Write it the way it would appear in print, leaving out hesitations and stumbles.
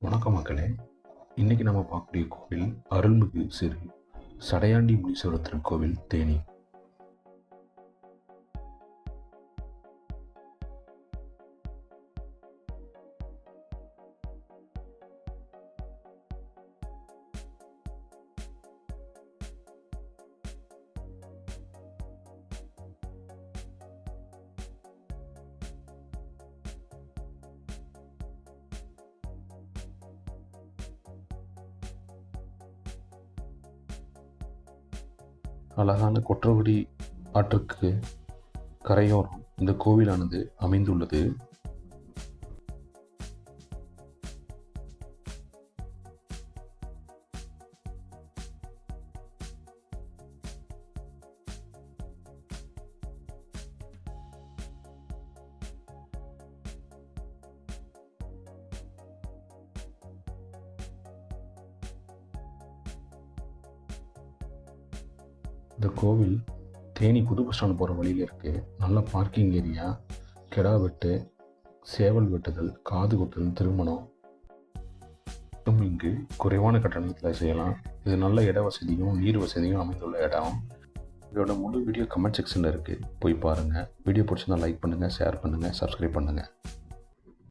வணக்கம் மக்களே. இன்னைக்கு நம்ம பார்க்கக்கூடிய கோவில் அருள்மிகு சிறு சடையாண்டி முனீஸ்வரர் திருக்கோவில், தேனி. அழகான கொற்றங்குடி ஆற்றுக்கு கரையோரம் இந்த கோவிலானது அமைந்துள்ளது. இந்த கோவில் தேனி புது பஸ் ஸ்டாண்ட் போகிற வழியில் இருக்குது. நல்ல பார்க்கிங் ஏரியா, கிடா வெட்டு, சேவல் வெட்டுதல், காது குத்துதல், திருமணம் இங்கு குறைவான கட்டணத்தில் செய்யலாம். இது நல்ல இட வசதியும் நீர் வசதியும் அமைந்துள்ள இடம். இதோட முழு வீடியோ கமெண்ட் செக்ஷனில் இருக்குது, போய் பாருங்கள். வீடியோ பிடிச்சிருந்தா லைக் பண்ணுங்கள், ஷேர் பண்ணுங்கள், சப்ஸ்கிரைப் பண்ணுங்கள்.